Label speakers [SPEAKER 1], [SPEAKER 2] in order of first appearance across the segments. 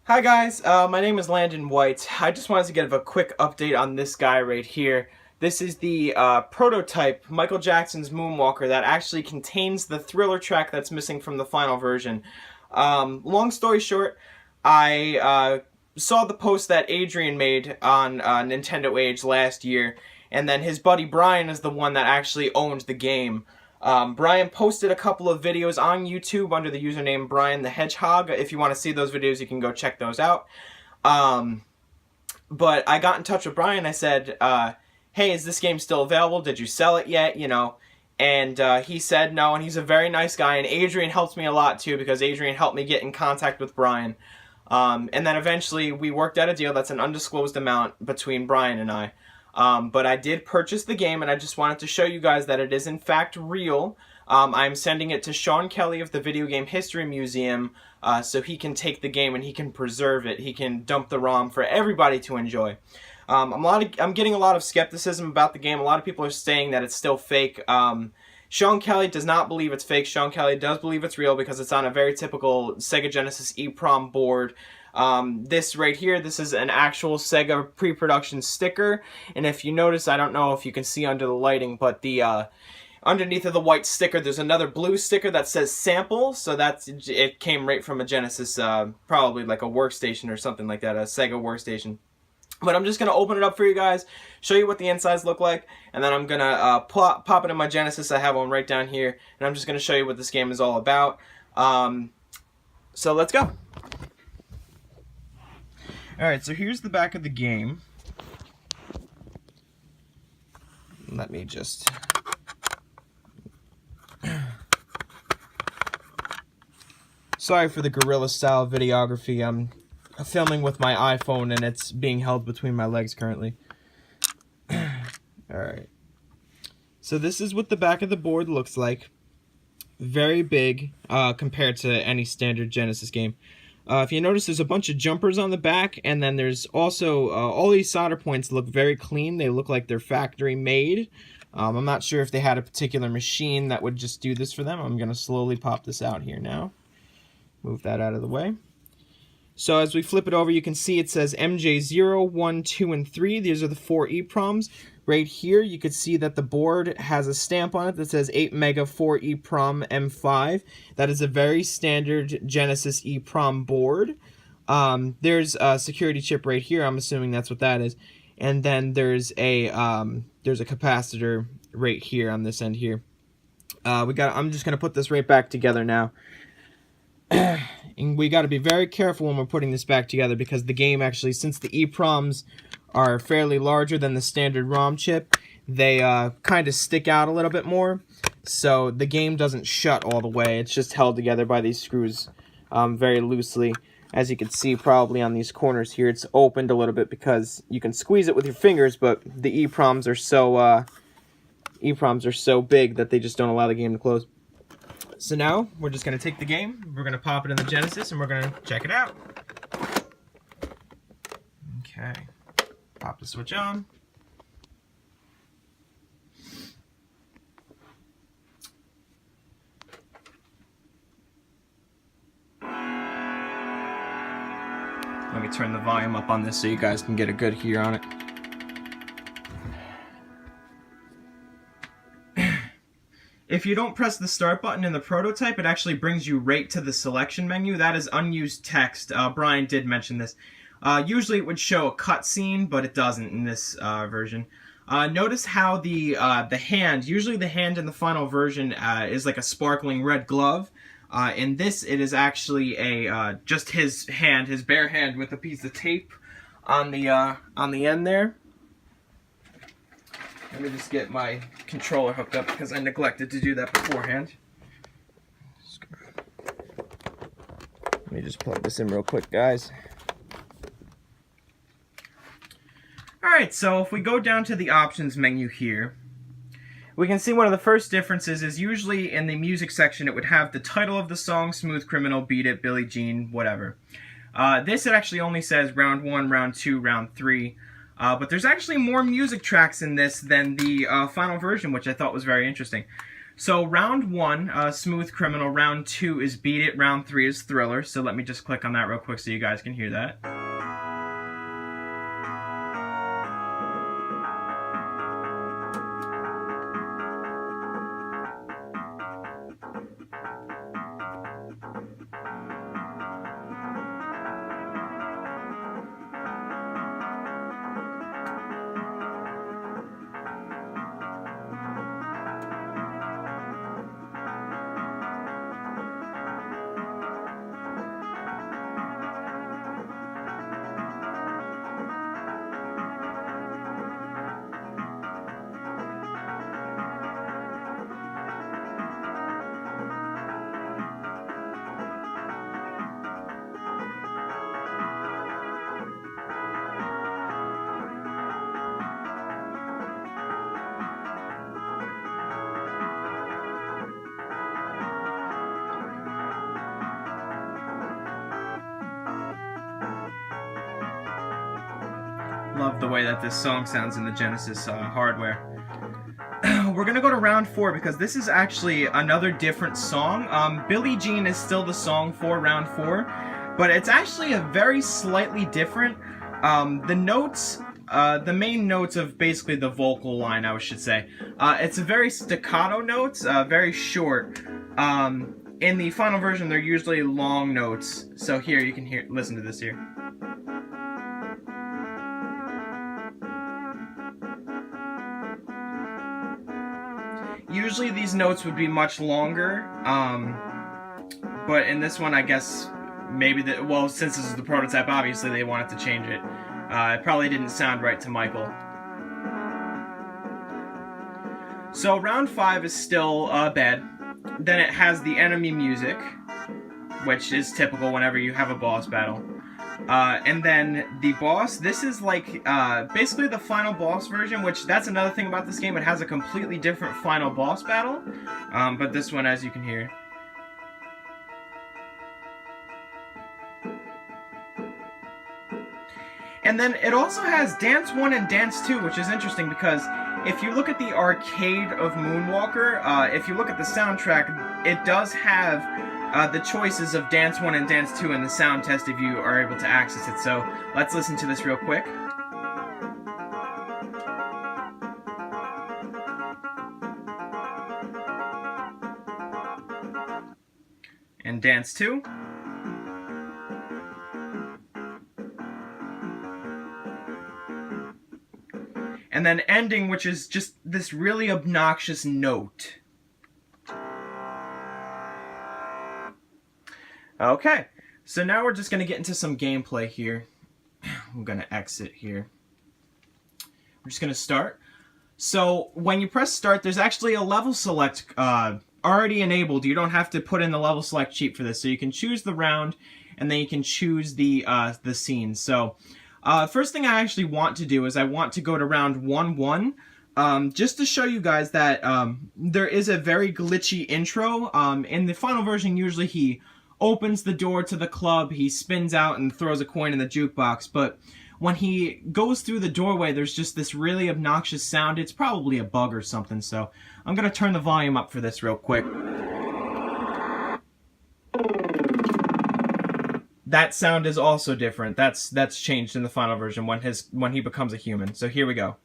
[SPEAKER 1] Hi guys, my name is Landon White. I just wanted to give a quick update on this guy right here. This is the prototype Michael Jackson's Moonwalker that actually contains the Thriller track that's missing from the final version. Long story short, I saw the post that Adrian made on Nintendo Age last year, and then his buddy Brian is the one that actually owned the game. Brian posted a couple of videos on YouTube under the username Brian the Hedgehog. If you want to see those videos, you can go check those out. But I got in touch with Brian. I said, hey, is this game still available? Did you sell it yet? You know, and he said no, and he's a very nice guy. And Adrian helped me a lot too, because Adrian helped me get in contact with Brian. And then eventually we worked out a deal that's an undisclosed amount between Brian and I. But I did purchase the game, and I just wanted to show you guys that it is in fact real. I'm sending it to Sean Kelly of the Video Game History Museum so he can take the game and he can preserve it. He can dump the ROM for everybody to enjoy. I'm getting a lot of skepticism about the game. A lot of people are saying that it's still fake. Sean Kelly does not believe it's fake. Sean Kelly does believe it's real because it's on a very typical Sega Genesis EEPROM board. This right here, this is an actual Sega pre-production sticker, and if you notice, I don't know if you can see under the lighting, but the underneath of the white sticker, there's another blue sticker that says sample, so it came right from a Genesis, probably like a workstation or something like that, a Sega workstation. But I'm just going to open it up for you guys, show you what the insides look like, and then I'm going to pop it in my Genesis. I have one right down here, and I'm just going to show you what this game is all about. So let's go. Alright, so here's the back of the game. Let me just... Sorry for the guerrilla-style videography. I'm filming with my iPhone and it's being held between my legs currently. Alright. So this is what the back of the board looks like. Very big compared to any standard Genesis game. If you notice, there's a bunch of jumpers on the back, and then there's also, all these solder points look very clean. They look like they're factory made. I'm not sure if they had a particular machine that would just do this for them. I'm going to slowly pop this out here now. Move that out of the way. So as we flip it over, you can see it says MJ0, 1, 2, and 3. These are the 4 EEPROMs. Right here, you can see that the board has a stamp on it that says 8 Mega 4 EEPROM M5. That is a very standard Genesis EEPROM board. There's a security chip right here. I'm assuming that's what that is. And then there's a capacitor right here on this end here. I'm just gonna put this right back together now. And we got to be very careful when we're putting this back together, because the game actually, since the EEPROMs are fairly larger than the standard ROM chip, they kind of stick out a little bit more, so the game doesn't shut all the way. It's just held together by these screws very loosely. As you can see probably on these corners here, it's opened a little bit because you can squeeze it with your fingers, but the EEPROMs are so big that they just don't allow the game to close. So now we're just going to take the game, we're going to pop it in the Genesis, and we're going to check it out. Okay. Pop the switch on. Let me turn the volume up on this so you guys can get a good hear on it. If you don't press the start button in the prototype, it actually brings you right to the selection menu. That is unused text. Brian did mention this. Usually it would show a cutscene, but it doesn't in this version. Notice how the hand, usually the hand in the final version is like a sparkling red glove. In this, it is actually just his hand, his bare hand, with a piece of tape on the end there. Let me just get my controller hooked up because I neglected to do that beforehand. Let me just plug this in real quick, guys. Alright, so if we go down to the options menu here, we can see one of the first differences is usually in the music section it would have the title of the song, Smooth Criminal, Beat It, Billie Jean, whatever. This it actually only says round 1, round 2, round 3. But there's actually more music tracks in this than the final version, which I thought was very interesting. So round 1, Smooth Criminal. Round 2 is Beat It. Round 3 is Thriller. So let me just click on that real quick so you guys can hear that. Love the way that this song sounds in the Genesis hardware. We're gonna go to round 4 because this is actually another different song. Billie Jean is still the song for round 4, but it's actually a very slightly different. The notes, the main notes of basically the vocal line, I should say, it's a very staccato notes, very short. In the final version, they're usually long notes. So here you can listen to this here. Usually these notes would be much longer, but in this one I guess maybe, well, since this is the prototype, obviously they wanted to change it. It probably didn't sound right to Michael. So round 5 is still bad. Then it has the enemy music, which is typical whenever you have a boss battle. And then the boss, this is like basically the final boss version, which that's another thing about this game. It has a completely different final boss battle, but this one, as you can hear. And then it also has Dance 1 and Dance 2, which is interesting because if you look at the arcade of Moonwalker, if you look at the soundtrack, it does have the choices of Dance 1 and Dance 2 in the sound test if you are able to access it. So let's listen to this real quick. And Dance 2. And then ending, which is just this really obnoxious note. Okay, so now we're just going to get into some gameplay here. I'm going to exit here. We're just going to start. So when you press start, there's actually a level select already enabled. You don't have to put in the level select cheat for this. So you can choose the round, and then you can choose the scene. So first thing I actually want to do is I want to go to round 1-1. Just to show you guys that there is a very glitchy intro. In the final version, usually he opens the door to the club, he spins out and throws a coin in the jukebox, but when he goes through the doorway, there's just this really obnoxious sound. It's probably a bug or something, so I'm going to turn the volume up for this real quick. That sound is also different. That's changed in the final version when he becomes a human. So here we go.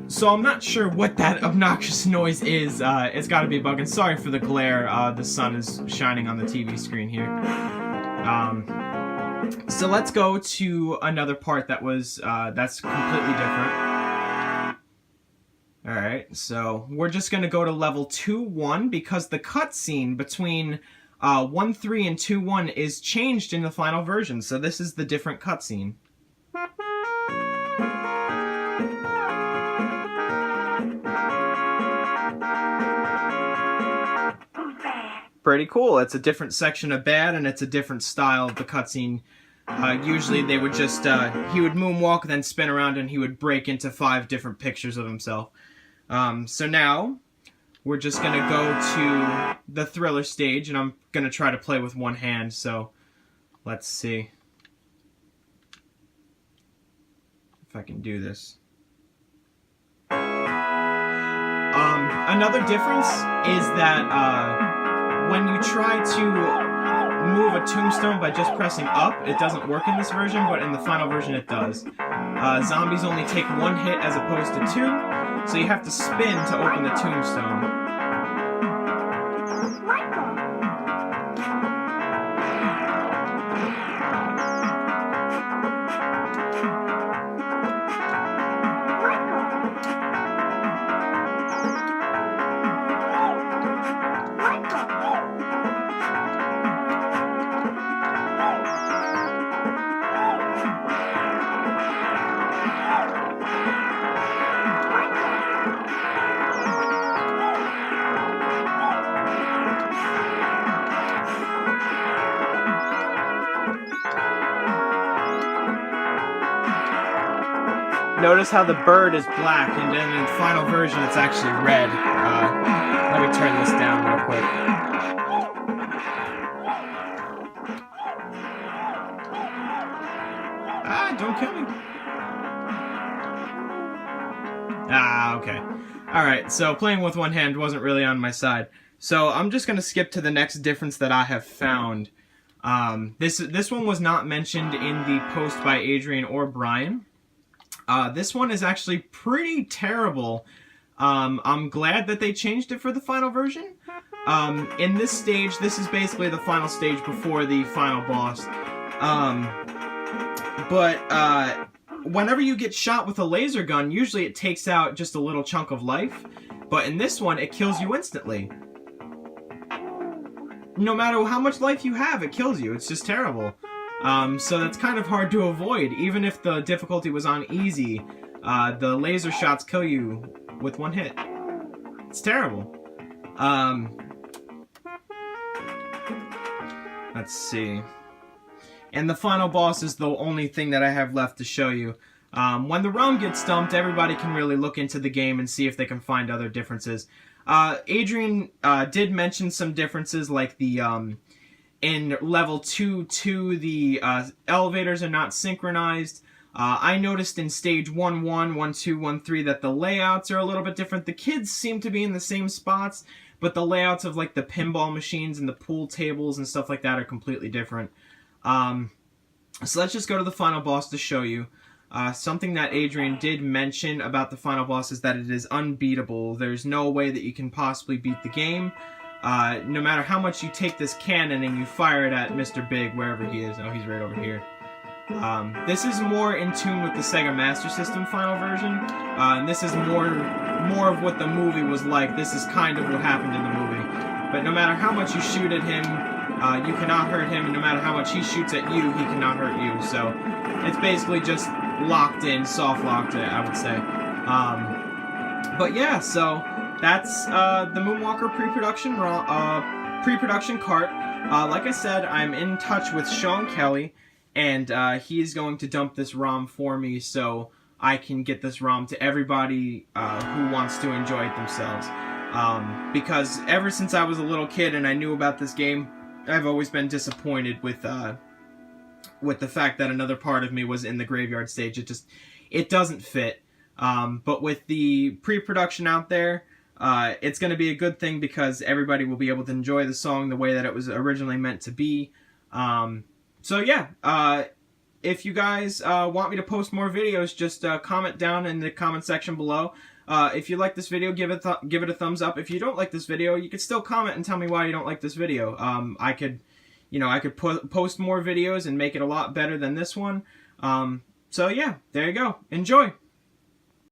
[SPEAKER 1] So I'm not sure what that obnoxious noise is. It's got to be a bug. And sorry for the glare. The sun is shining on the TV screen here. So let's go to another part that's completely different. Alright, so we're just going to go to level 2-1 because the cutscene between 1-3 and 2-1 is changed in the final version. So this is the different cutscene. Pretty cool. It's a different section of bad, and it's a different style of the cutscene. Usually they would just, he would moonwalk, then spin around, and he would break into 5 different pictures of himself. So now, we're just going to go to the Thriller stage, and I'm going to try to play with one hand, so let's see If I can do this. Another difference is that when you try to move a tombstone by just pressing up, it doesn't work in this version, but in the final version it does. Zombies only take 1 hit as opposed to 2, so you have to spin to open the tombstone. Notice how the bird is black, and then in the final version it's actually red. Let me turn this down real quick. Ah, don't kill me. Ah, okay. Alright, so playing with one hand wasn't really on my side. So I'm just going to skip to the next difference that I have found. This one was not mentioned in the post by Adrian or Brian. This one is actually pretty terrible. I'm glad that they changed it for the final version. In this stage, this is basically the final stage before the final boss. Whenever you get shot with a laser gun, usually it takes out just a little chunk of life. But in this one, it kills you instantly. No matter how much life you have, it kills you. It's just terrible. So that's kind of hard to avoid. Even if the difficulty was on easy, the laser shots kill you with 1 hit. It's terrible. Let's see. And the final boss is the only thing that I have left to show you. When the realm gets dumped, everybody can really look into the game and see if they can find other differences. Adrian did mention some differences, like the in level 2, the elevators are not synchronized. I noticed in stage 1-1, 1-2, 1-3 that the layouts are a little bit different. The kids seem to be in the same spots, but the layouts of like the pinball machines and the pool tables and stuff like that are completely different. So let's just go to the final boss to show you. Something that Adrian did mention about the final boss is that it is unbeatable. There's no way that you can possibly beat the game. No matter how much you take this cannon and you fire it at Mr. Big, wherever he is. Oh, he's right over here. This is more in tune with the Sega Master System final version. And this is more of what the movie was like. This is kind of what happened in the movie. But no matter how much you shoot at him, you cannot hurt him. And no matter how much he shoots at you, he cannot hurt you. So it's basically just locked in, soft locked, I would say. But yeah, so that's the Moonwalker pre-production cart. Like I said, I'm in touch with Sean Kelly, and he's going to dump this ROM for me so I can get this ROM to everybody who wants to enjoy it themselves. Because ever since I was a little kid and I knew about this game, I've always been disappointed with the fact that another part of me was in the graveyard stage. It doesn't fit. But with the pre-production out there, it's going to be a good thing because everybody will be able to enjoy the song the way that it was originally meant to be. So yeah, if you guys want me to post more videos, just comment down in the comment section below. If you like this video, give it a thumbs up. If you don't like this video, you could still comment and tell me why you don't like this video. I could post more videos and make it a lot better than this one. So yeah, there you go. Enjoy!